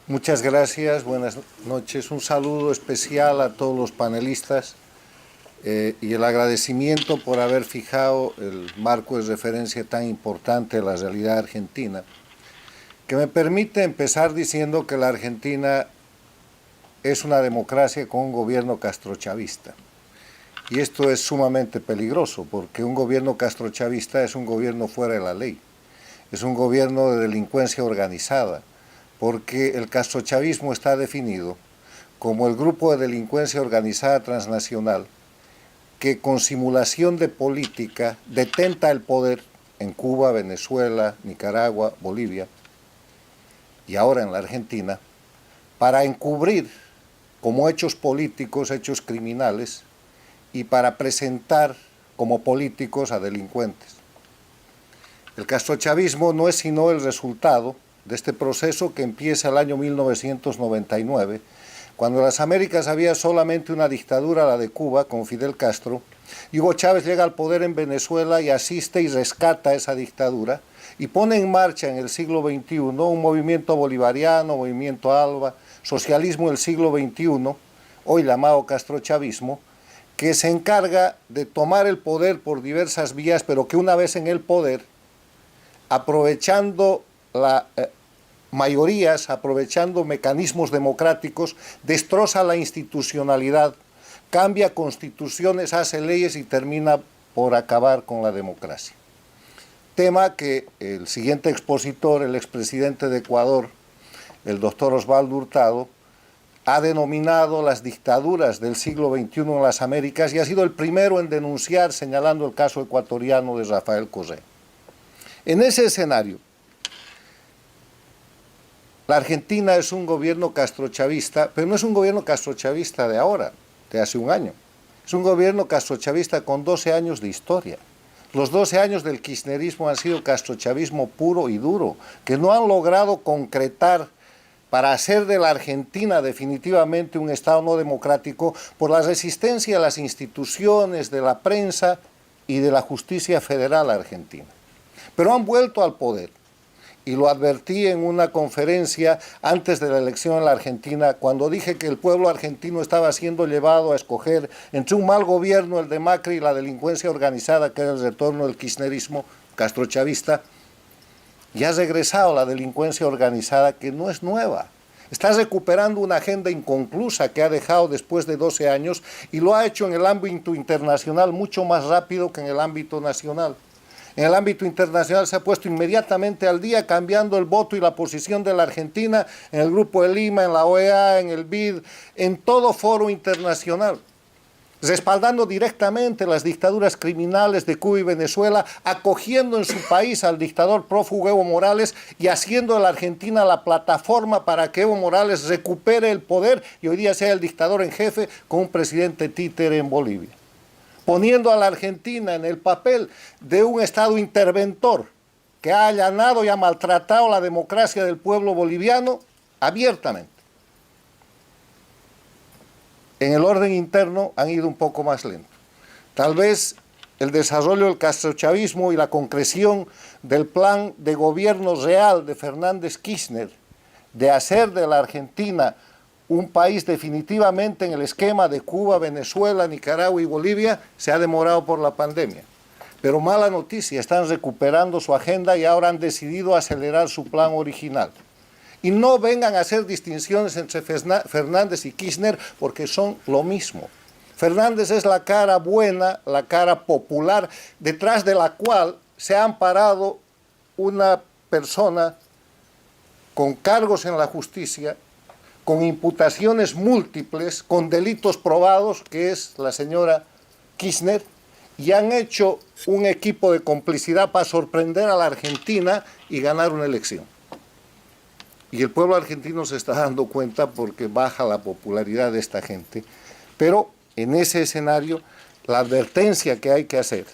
Muchas gracias, buenas noches. Un saludo especial a todos los panelistas y el agradecimiento por haber fijado el marco de referencia tan importante de la realidad argentina, que me permite empezar diciendo que la Argentina es una democracia con un gobierno castrochavista. Y esto es sumamente peligroso, porque un gobierno castrochavista es un gobierno fuera de la ley, es un gobierno de delincuencia organizada, porque el castrochavismo está definido como el grupo de delincuencia organizada transnacional que con simulación de política detenta el poder en Cuba, Venezuela, Nicaragua, Bolivia y ahora en la Argentina, para encubrir como hechos políticos, hechos criminales, y para presentar como políticos a delincuentes. El castrochavismo no es sino el resultado de este proceso que empieza el año 1999, cuando en las Américas había solamente una dictadura, la de Cuba, con Fidel Castro, y Hugo Chávez llega al poder en Venezuela y asiste y rescata esa dictadura, y pone en marcha en el siglo XXI un movimiento bolivariano, movimiento ALBA, socialismo del siglo XXI, hoy llamado castrochavismo, que se encarga de tomar el poder por diversas vías, pero que una vez en el poder, aprovechando mayorías, aprovechando mecanismos democráticos, destroza la institucionalidad, cambia constituciones, hace leyes y termina por acabar con la democracia. Tema que el siguiente expositor, el expresidente de Ecuador, el doctor Osvaldo Hurtado, ha denominado las dictaduras del siglo XXI en las Américas y ha sido el primero en denunciar, señalando el caso ecuatoriano de Rafael Correa. En ese escenario, la Argentina es un gobierno castrochavista, pero no es un gobierno castrochavista de ahora, de hace un año. Es un gobierno castrochavista con 12 años de historia. Los 12 años del kirchnerismo han sido castrochavismo puro y duro, que no han logrado concretar para hacer de la Argentina definitivamente un Estado no democrático por la resistencia a las instituciones, de la prensa y de la justicia federal argentina. Pero han vuelto al poder, y lo advertí en una conferencia antes de la elección en la Argentina, cuando dije que el pueblo argentino estaba siendo llevado a escoger entre un mal gobierno, el de Macri, y la delincuencia organizada, que era el retorno del kirchnerismo castrochavista. Y ha regresado la delincuencia organizada, que no es nueva. Está recuperando una agenda inconclusa que ha dejado después de 12 años y lo ha hecho en el ámbito internacional mucho más rápido que en el ámbito nacional. En el ámbito internacional se ha puesto inmediatamente al día, cambiando el voto y la posición de la Argentina en el Grupo de Lima, en la OEA, en el BID, en todo foro internacional, respaldando directamente las dictaduras criminales de Cuba y Venezuela, acogiendo en su país al dictador prófugo Evo Morales y haciendo de la Argentina la plataforma para que Evo Morales recupere el poder y hoy día sea el dictador en jefe con un presidente títere en Bolivia. Poniendo a la Argentina en el papel de un Estado interventor que ha allanado y ha maltratado la democracia del pueblo boliviano abiertamente. En el orden interno han ido un poco más lento. Tal vez el desarrollo del castrochavismo y la concreción del plan de gobierno real de Fernández Kirchner de hacer de la Argentina un país definitivamente en el esquema de Cuba, Venezuela, Nicaragua y Bolivia, se ha demorado por la pandemia. Pero mala noticia, están recuperando su agenda y ahora han decidido acelerar su plan original. Y no vengan a hacer distinciones entre Fernández y Kirchner porque son lo mismo. Fernández es la cara buena, la cara popular, detrás de la cual se ha amparado una persona con cargos en la justicia, con imputaciones múltiples, con delitos probados, que es la señora Kirchner, y han hecho un equipo de complicidad para sorprender a la Argentina y ganar una elección. Y el pueblo argentino se está dando cuenta porque baja la popularidad de esta gente. Pero en ese escenario, la advertencia que hay que hacer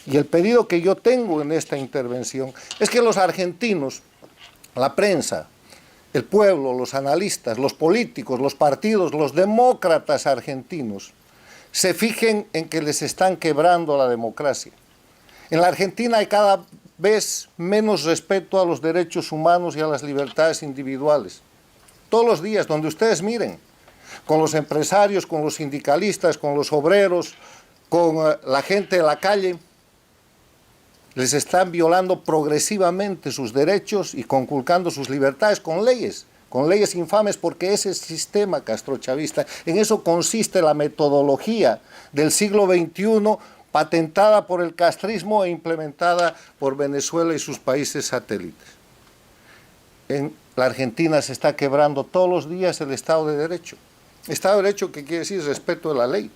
y el pedido que yo tengo en esta intervención es que los argentinos, la prensa, el pueblo, los analistas, los políticos, los partidos, los demócratas argentinos, se fijen en que les están quebrando la democracia. En la Argentina hay cada vez menos respeto a los derechos humanos y a las libertades individuales. todos los días, donde ustedes miren, con los empresarios, con los sindicalistas, con los obreros, con la gente de la calle, les están violando progresivamente sus derechos y conculcando sus libertades con leyes infames, porque ese sistema castrochavista, en eso consiste la metodología del siglo XXI, patentada por el castrismo e implementada por Venezuela y sus países satélites. En la Argentina se está quebrando todos los días el Estado de Derecho. Estado de Derecho, que quiere decir respeto de la ley,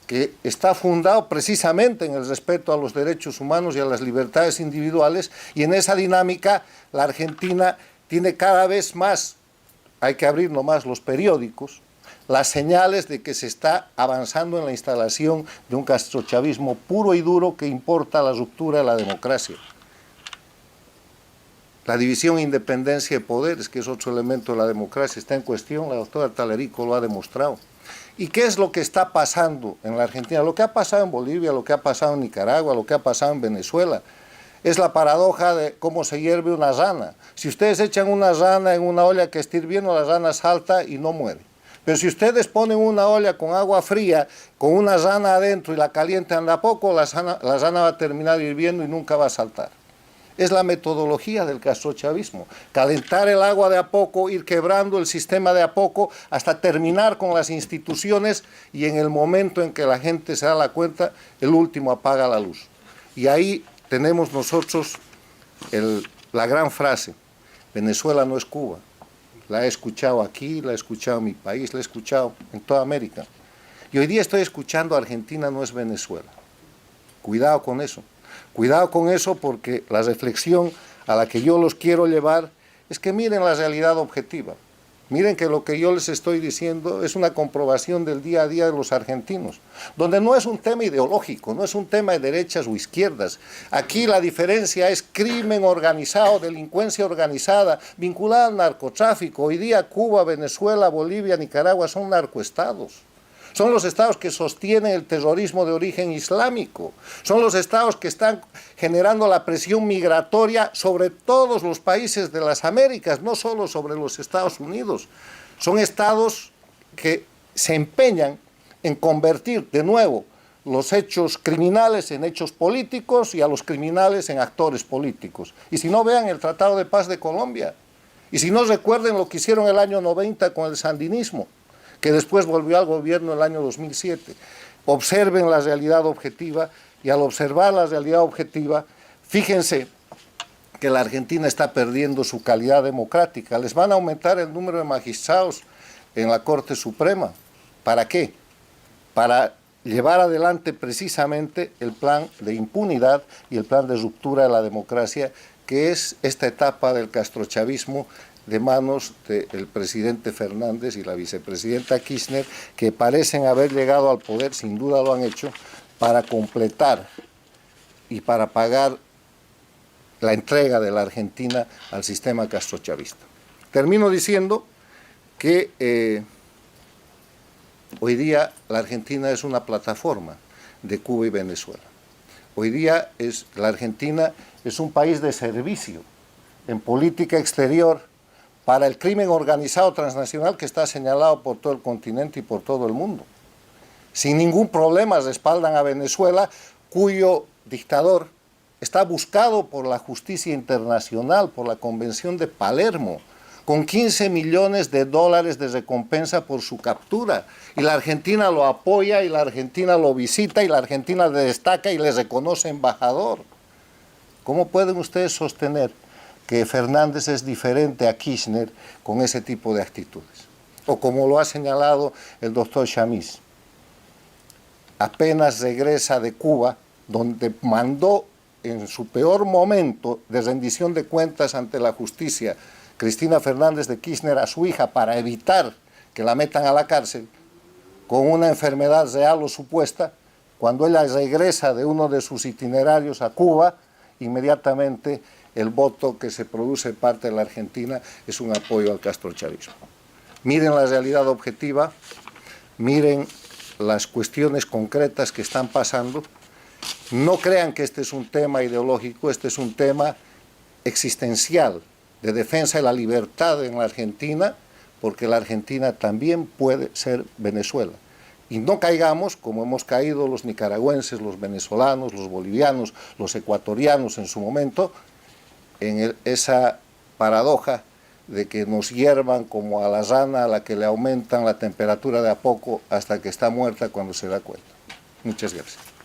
que está fundado precisamente en el respeto a los derechos humanos y a las libertades individuales, y en esa dinámica la Argentina tiene cada vez más, hay que abrir nomás los periódicos, las señales de que se está avanzando en la instalación de un castrochavismo puro y duro que importa la ruptura de la democracia. La división e independencia de poderes, que es otro elemento de la democracia, está en cuestión, la doctora Talerico lo ha demostrado. ¿Y qué es lo que está pasando en la Argentina? Lo que ha pasado en Bolivia, lo que ha pasado en Nicaragua, lo que ha pasado en Venezuela, es la paradoja de cómo se hierve una rana. Si ustedes echan una rana en una olla que está hirviendo, la rana salta y no muere. Pero si ustedes ponen una olla con agua fría, con una rana adentro y la calientan de a poco, la rana va a terminar hirviendo y nunca va a saltar. Es la metodología del castrochavismo, calentar el agua de a poco, ir quebrando el sistema de a poco, hasta terminar con las instituciones, y en el momento en que la gente se da la cuenta, el último apaga la luz. Y ahí tenemos nosotros la gran frase: Venezuela no es Cuba. La he escuchado aquí, la he escuchado en mi país, la he escuchado en toda América. Y hoy día estoy escuchando Argentina no es Venezuela. Cuidado con eso. Cuidado con eso, porque la reflexión a la que yo los quiero llevar es que miren la realidad objetiva. Miren que lo que yo les estoy diciendo es una comprobación del día a día de los argentinos, donde no es un tema ideológico, no es un tema de derechas o izquierdas. Aquí la diferencia es crimen organizado, delincuencia organizada, vinculada al narcotráfico. Hoy día Cuba, Venezuela, Bolivia, Nicaragua son narcoestados. Son los estados que sostienen el terrorismo de origen islámico. Son los estados que están generando la presión migratoria sobre todos los países de las Américas, no solo sobre los Estados Unidos. Son estados que se empeñan en convertir de nuevo los hechos criminales en hechos políticos y a los criminales en actores políticos. Y si no, vean el Tratado de Paz de Colombia. Y si no, recuerden lo que hicieron el año 90 con el sandinismo, que después volvió al gobierno el año 2007. Observen la realidad objetiva, y al observar la realidad objetiva, fíjense que la Argentina está perdiendo su calidad democrática. Les van a aumentar el número de magistrados en la Corte Suprema. ¿Para qué? Para llevar adelante precisamente el plan de impunidad y el plan de ruptura de la democracia, que es esta etapa del castrochavismo de manos del presidente Fernández y la vicepresidenta Kirchner, que parecen haber llegado al poder, sin duda lo han hecho, para completar y para pagar la entrega de la Argentina al sistema castrochavista. Termino diciendo que hoy día la Argentina es una plataforma de Cuba y Venezuela. Hoy día la Argentina es un país de servicio en política exterior para el crimen organizado transnacional que está señalado por todo el continente y por todo el mundo. Sin ningún problema respaldan a Venezuela, cuyo dictador está buscado por la justicia internacional, por la Convención de Palermo, con 15 millones de dólares de recompensa por su captura. Y la Argentina lo apoya, y la Argentina lo visita, y la Argentina le destaca y le reconoce embajador. ¿Cómo pueden ustedes sostener que Fernández es diferente a Kirchner con ese tipo de actitudes? O como lo ha señalado el doctor Chamiz, apenas regresa de Cuba, donde mandó en su peor momento de rendición de cuentas ante la justicia Cristina Fernández de Kirchner a su hija para evitar que la metan a la cárcel con una enfermedad real o supuesta. Cuando ella regresa de uno de sus itinerarios a Cuba, inmediatamente el voto que se produce en parte de la Argentina es un apoyo al castrochavismo. Miren la realidad objetiva, miren las cuestiones concretas que están pasando. No crean que este es un tema ideológico, este es un tema existencial, de defensa de la libertad en la Argentina, porque la Argentina también puede ser Venezuela. Y no caigamos, como hemos caído los nicaragüenses, los venezolanos, los bolivianos, los ecuatorianos en su momento, en esa paradoja de que nos hiervan como a la rana a la que le aumentan la temperatura de a poco hasta que está muerta cuando se da cuenta. Muchas gracias.